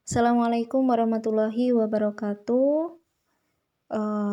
Assalamualaikum warahmatullahi wabarakatuh.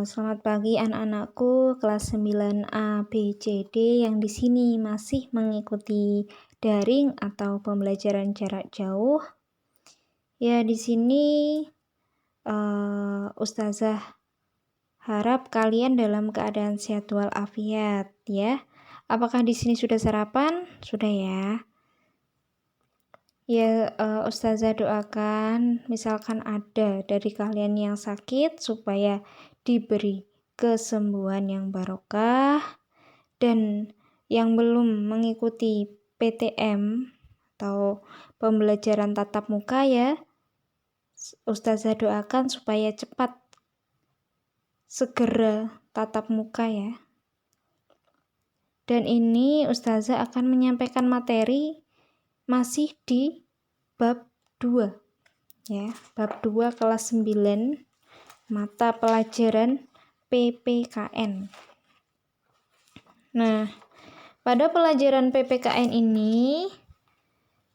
Selamat pagi anak-anakku kelas 9A B C D yang di sini masih mengikuti daring atau pembelajaran jarak jauh. Ya, di sini Ustazah harap kalian dalam keadaan sehat walafiat ya. Apakah di sini sudah sarapan? Sudah ya. Ya, Ustazah doakan misalkan ada dari kalian yang sakit supaya diberi kesembuhan yang barokah, dan yang belum mengikuti PTM atau pembelajaran tatap muka ya, Ustazah doakan supaya cepat segera tatap muka ya. Dan ini Ustazah akan menyampaikan materi masih di bab 2 ya, bab 2 kelas 9 mata pelajaran PPKN. Nah, pada pelajaran PPKN ini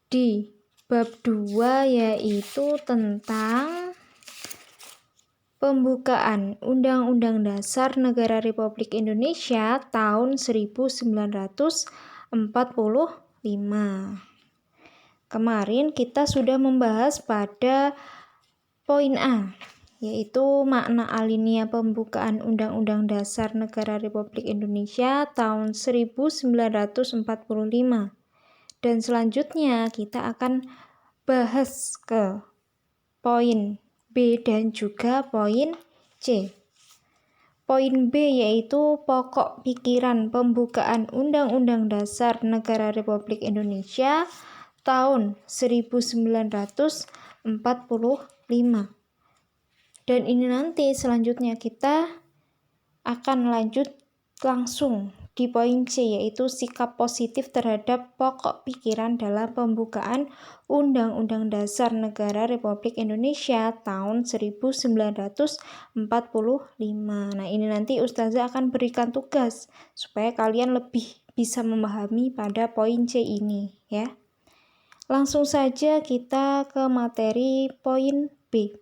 di bab 2 yaitu tentang pembukaan Undang-Undang Dasar Negara Republik Indonesia tahun 1945. Kemarin kita sudah membahas pada poin A, yaitu makna alinea pembukaan Undang-Undang Dasar Negara Republik Indonesia tahun 1945. Dan selanjutnya kita akan bahas ke poin B dan juga poin C. Poin B yaitu pokok pikiran pembukaan Undang-Undang Dasar Negara Republik Indonesia tahun 1945. Dan ini nanti selanjutnya kita akan lanjut langsung di poin C, yaitu sikap positif terhadap pokok pikiran dalam pembukaan Undang-Undang Dasar Negara Republik Indonesia tahun 1945. Nah, ini nanti Ustazah akan berikan tugas supaya kalian lebih bisa memahami pada poin C ini ya. Langsung saja kita ke materi poin B,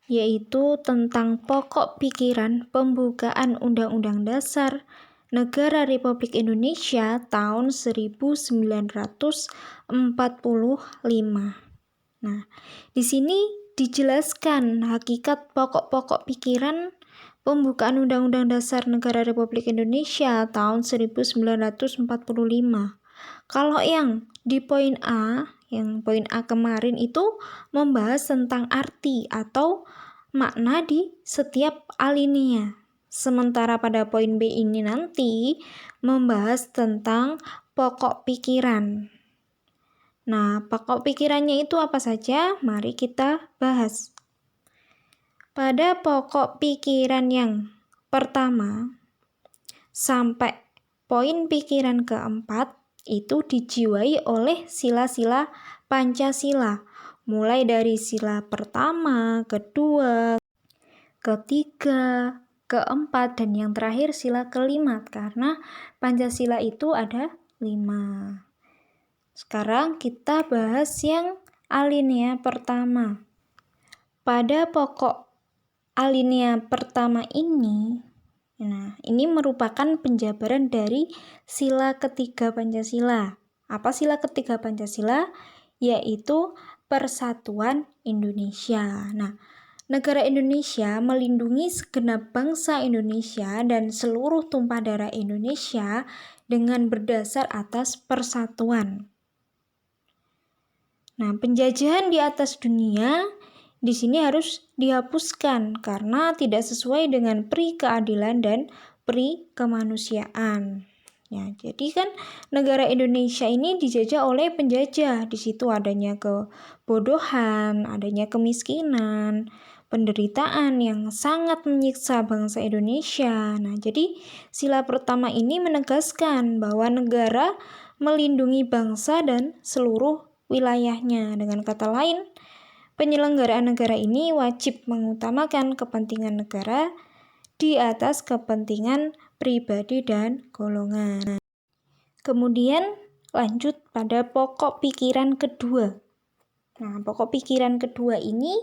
yaitu tentang pokok pikiran pembukaan Undang-Undang Dasar Negara Republik Indonesia tahun 1945. Nah, di sini dijelaskan hakikat pokok-pokok pikiran pembukaan Undang-Undang Dasar Negara Republik Indonesia tahun 1945. Kalau yang di poin A, yang poin A kemarin itu membahas tentang arti atau makna di setiap alinea. Sementara pada poin B ini nanti membahas tentang pokok pikiran. Nah, pokok pikirannya itu apa saja? Mari kita bahas. Pada pokok pikiran yang pertama sampai poin pikiran keempat itu dijiwai oleh sila-sila Pancasila, mulai dari sila pertama, kedua, ketiga, keempat, dan yang terakhir sila kelima, karena Pancasila itu ada 5. Sekarang kita bahas yang alinea pertama. Pada pokok alinea pertama ini, nah, ini merupakan penjabaran dari sila ketiga Pancasila. Apa sila ketiga Pancasila? Yaitu Persatuan Indonesia. Nah, negara Indonesia melindungi segenap bangsa Indonesia dan seluruh tumpah darah Indonesia dengan berdasar atas persatuan. Nah, penjajahan di atas dunia di sini harus dihapuskan karena tidak sesuai dengan pri keadilan dan pri kemanusiaan. Ya, jadi kan negara Indonesia ini dijajah oleh penjajah. Di situ adanya kebodohan, adanya kemiskinan, penderitaan yang sangat menyiksa bangsa Indonesia. Nah, jadi sila pertama ini menegaskan bahwa negara melindungi bangsa dan seluruh wilayahnya. Dengan kata lain, penyelenggaraan negara ini wajib mengutamakan kepentingan negara di atas kepentingan pribadi dan golongan. Kemudian lanjut pada pokok pikiran kedua. Nah, pokok pikiran kedua ini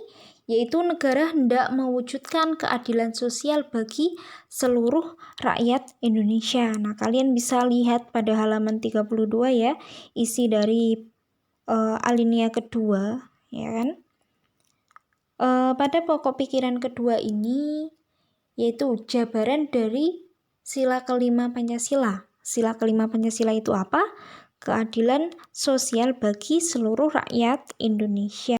yaitu negara hendak mewujudkan keadilan sosial bagi seluruh rakyat Indonesia. Nah, kalian bisa lihat pada halaman 32 ya, isi dari alinea kedua, ya kan? Pada pokok pikiran kedua ini yaitu jabaran dari sila kelima Pancasila. Sila kelima Pancasila itu apa? Keadilan sosial bagi seluruh rakyat Indonesia.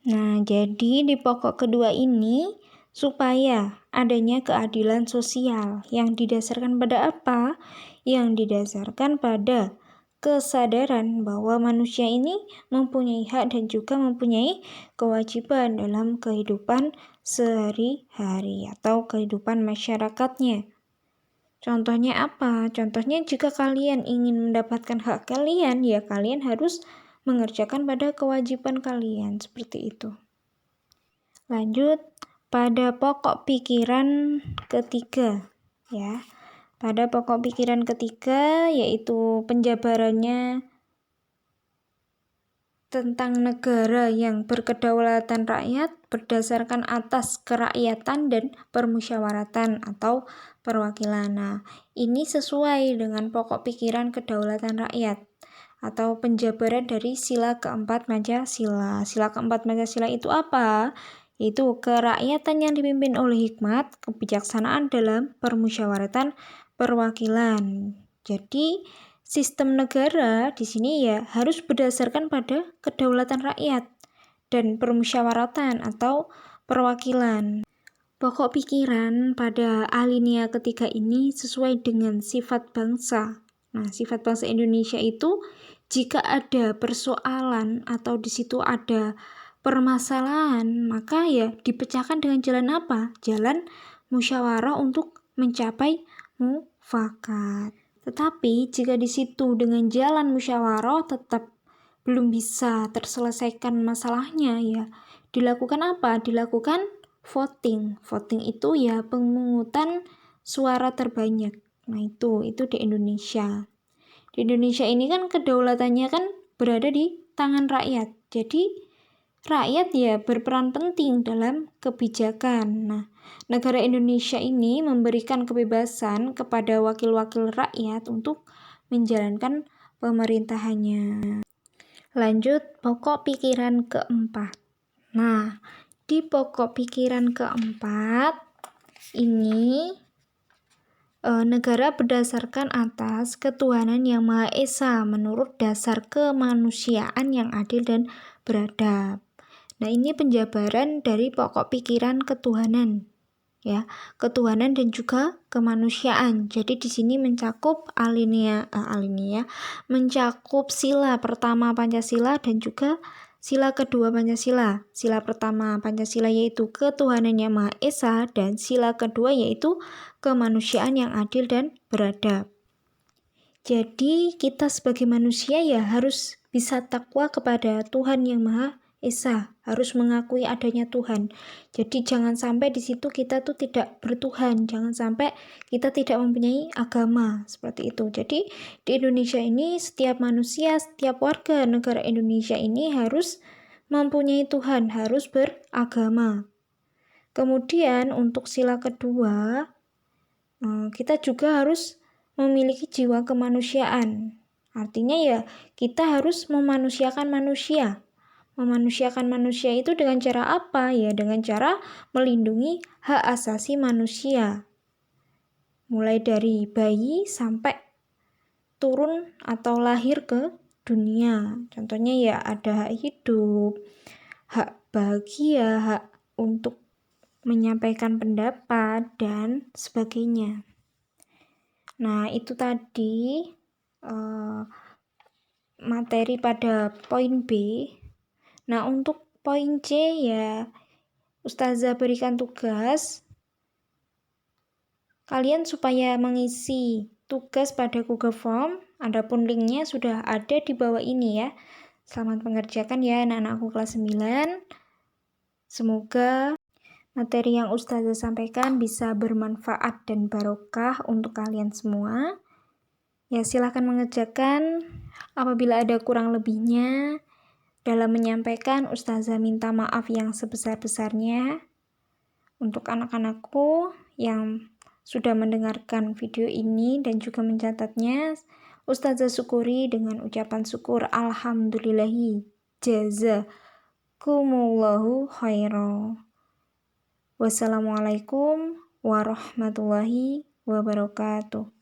Nah, jadi di pokok kedua ini supaya adanya keadilan sosial yang didasarkan pada apa? Yang didasarkan pada kesadaran bahwa manusia ini mempunyai hak dan juga mempunyai kewajiban dalam kehidupan sehari-hari atau kehidupan masyarakatnya. Contohnya apa? Contohnya jika kalian ingin mendapatkan hak kalian, ya kalian harus mengerjakan pada kewajiban kalian, seperti itu. Lanjut pada pokok pikiran ketiga, ya. Pada pokok pikiran ketiga yaitu penjabarannya tentang negara yang berkedaulatan rakyat berdasarkan atas kerakyatan dan permusyawaratan atau perwakilan. Nah, ini sesuai dengan pokok pikiran kedaulatan rakyat atau penjabaran dari sila keempat Pancasila. Sila keempat Pancasila itu apa? Yaitu kerakyatan yang dipimpin oleh hikmat, kebijaksanaan dalam permusyawaratan perwakilan. Jadi, sistem negara di sini ya harus berdasarkan pada kedaulatan rakyat dan permusyawaratan atau perwakilan. Pokok pikiran pada alinea ketiga ini sesuai dengan sifat bangsa. Nah, sifat bangsa Indonesia itu jika ada persoalan atau di situ ada permasalahan, maka ya dipecahkan dengan jalan apa? Jalan musyawarah untuk mencapai mufakat. Tetapi jika di situ dengan jalan musyawarah tetap belum bisa terselesaikan masalahnya, ya dilakukan apa? Dilakukan voting. Voting itu ya pemungutan suara terbanyak. Nah, itu di Indonesia. Di Indonesia ini kan kedaulatannya kan berada di tangan rakyat. Jadi rakyat ya berperan penting dalam kebijakan. Nah, negara Indonesia ini memberikan kebebasan kepada wakil-wakil rakyat untuk menjalankan pemerintahannya. Lanjut pokok pikiran keempat. Nah, di pokok pikiran keempat ini negara berdasarkan atas ketuhanan yang Maha Esa menurut dasar kemanusiaan yang adil dan beradab. Nah, ini penjabaran dari pokok pikiran ketuhanan, ya, ketuhanan dan juga kemanusiaan. Jadi di sini mencakup alinea, mencakup sila pertama Pancasila dan juga sila kedua Pancasila. Sila pertama Pancasila yaitu ketuhanan yang Maha Esa dan sila kedua yaitu kemanusiaan yang adil dan beradab. Jadi kita sebagai manusia ya harus bisa takwa kepada Tuhan yang Maha Esa, harus mengakui adanya Tuhan. Jadi jangan sampai di situ kita tuh tidak bertuhan, jangan sampai kita tidak mempunyai agama, seperti itu. Jadi di Indonesia ini setiap manusia, setiap warga negara Indonesia ini harus mempunyai Tuhan, harus beragama. Kemudian untuk sila kedua, kita juga harus memiliki jiwa kemanusiaan. Artinya ya kita harus memanusiakan manusia. Memanusiakan manusia itu dengan cara apa? Ya dengan cara melindungi hak asasi manusia. Mulai dari bayi sampai turun atau lahir ke dunia. Contohnya ya ada hak hidup, hak bahagia, hak untuk menyampaikan pendapat, dan sebagainya. Nah, itu tadi materi pada poin B. Nah, untuk poin C ya Ustazah berikan tugas kalian supaya mengisi tugas pada Google Form. Adapun linknya sudah ada di bawah ini ya. Selamat mengerjakan ya anak-anakku kelas 9. Semoga materi yang Ustazah sampaikan bisa bermanfaat dan barokah untuk kalian semua. Ya, silahkan mengerjakan. Apabila ada kurang lebihnya, Dalam menyampaikan, Ustazah minta maaf yang sebesar-besarnya untuk anak-anakku yang sudah mendengarkan video ini dan juga mencatatnya. Ustazah syukuri dengan ucapan syukur alhamdulillahi jazakumullahu khairan. Wassalamualaikum warahmatullahi wabarakatuh.